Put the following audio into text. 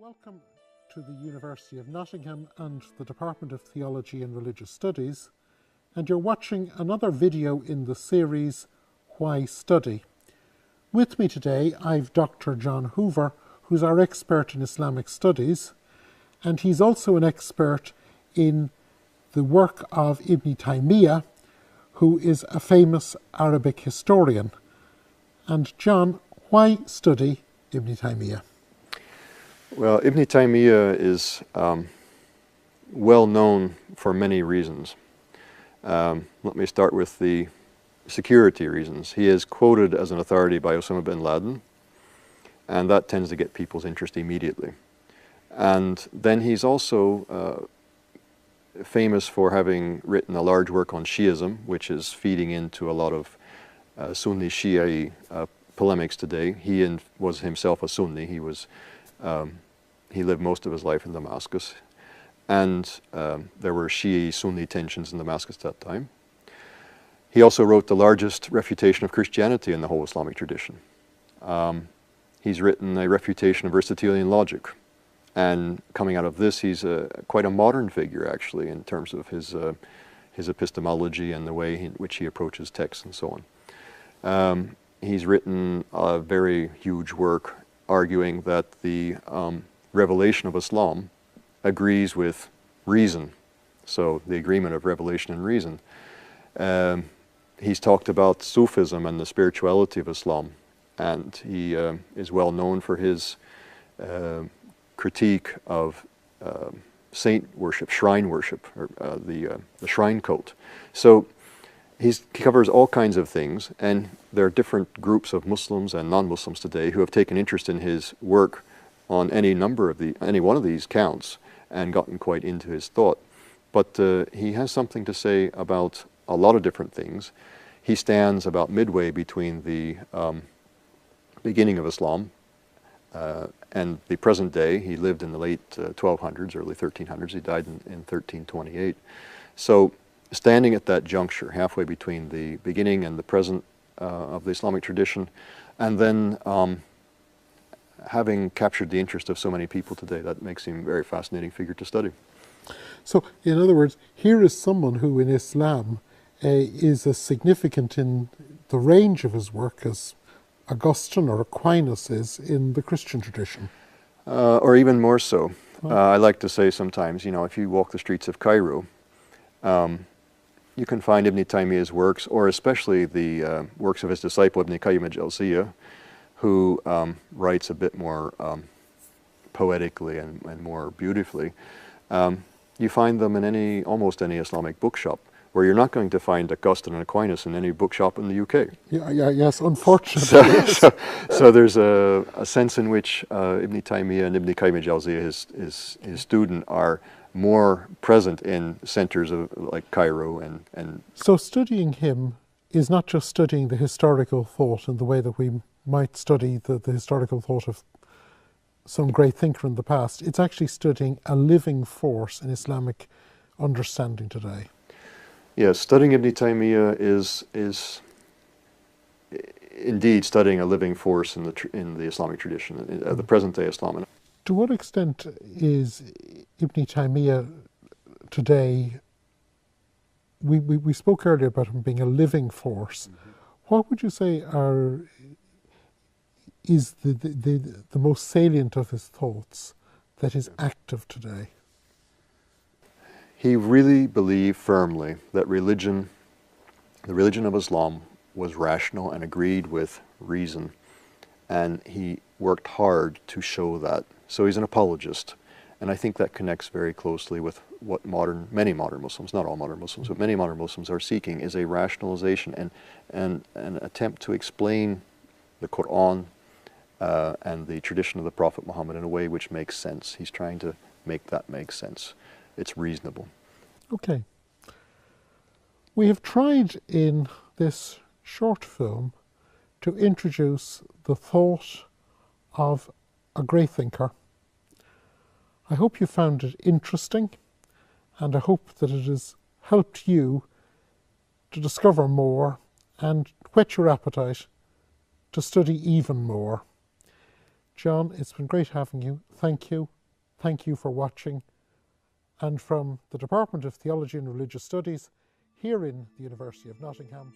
Welcome to the University of Nottingham and the Department of Theology and Religious Studies, and you're watching another video in the series Why Study? With me today I've Dr. John Hoover, who's our expert in Islamic studies, and he's also an expert in the work of Ibn Taymiyyah, who is a famous Arabic historian. And John, why study Ibn Taymiyyah? Well, Ibn Taymiyyah is well known for many reasons. Let me start with the security reasons. He is quoted as an authority by Osama bin Laden, and that tends to get people's interest immediately. And then he's also famous for having written a large work on Shiism, which is feeding into a lot of Sunni Shia polemics today. He was himself a Sunni. He lived most of his life in Damascus, and there were Shia-Sunni tensions in Damascus at that time. He also wrote the largest refutation of Christianity in the whole Islamic tradition. He's written a refutation of Aristotelian logic, and coming out of this, he's quite a modern figure, actually, in terms of his epistemology and the way in which he approaches texts and so on. He's written a very huge work arguing that the revelation of Islam agrees with reason, so the agreement of revelation and reason. He's talked about Sufism and the spirituality of Islam, and he is well known for his critique of saint worship, shrine worship, or the shrine cult. So he covers all kinds of things, and there are different groups of Muslims and non-Muslims today who have taken interest in his work on any one of these counts and gotten quite into his thought. But he has something to say about a lot of different things. He stands about midway between the beginning of Islam and the present day. He lived in the late 1200s, early 1300s. He died in 1328. So standing at that juncture, halfway between the beginning and the present of the Islamic tradition, and then having captured the interest of so many people today, that makes him a very fascinating figure to study. So, in other words, here is someone who in Islam is as significant in the range of his work as Augustine or Aquinas is in the Christian tradition. Or even more so. I like to say sometimes, if you walk the streets of Cairo, you can find Ibn Taymiyyah's works, or especially the works of his disciple Ibn Qayyim al-Jawziyya, who writes a bit more poetically and more beautifully. You find them in almost any Islamic bookshop, where you're not going to find Augustine and Aquinas in any bookshop in the UK. Yes, unfortunately. So there's a sense in which Ibn Taymiyyah and Ibn Qayyim al-Jawziyya, his student, are more present in centers like Cairo and. So studying him is not just studying the historical thought in the way that we might study the historical thought of some great thinker in the past. It's actually studying a living force in Islamic understanding today. Yes, studying Ibn Taymiyyah is indeed studying a living force in the Islamic tradition, the present day Islam. To what extent is Ibn Taymiyyah today? We spoke earlier about him being a living force. Mm-hmm. What would you say is the most salient of his thoughts that is active today? He really believed firmly that the religion of Islam was rational and agreed with reason, and he worked hard to show that. So he's an apologist, and I think that connects very closely with what many modern Muslims, not all modern Muslims, but many modern Muslims are seeking, is a rationalization and an attempt to explain the Quran and the tradition of the Prophet Muhammad in a way which makes sense. He's trying to make that make sense. It's reasonable. Okay. We have tried in this short film to introduce the thought of a great thinker. I hope you found it interesting, and I hope that it has helped you to discover more and whet your appetite to study even more. John, it's been great having you. Thank you. Thank you for watching. And from the Department of Theology and Religious Studies here in the University of Nottingham,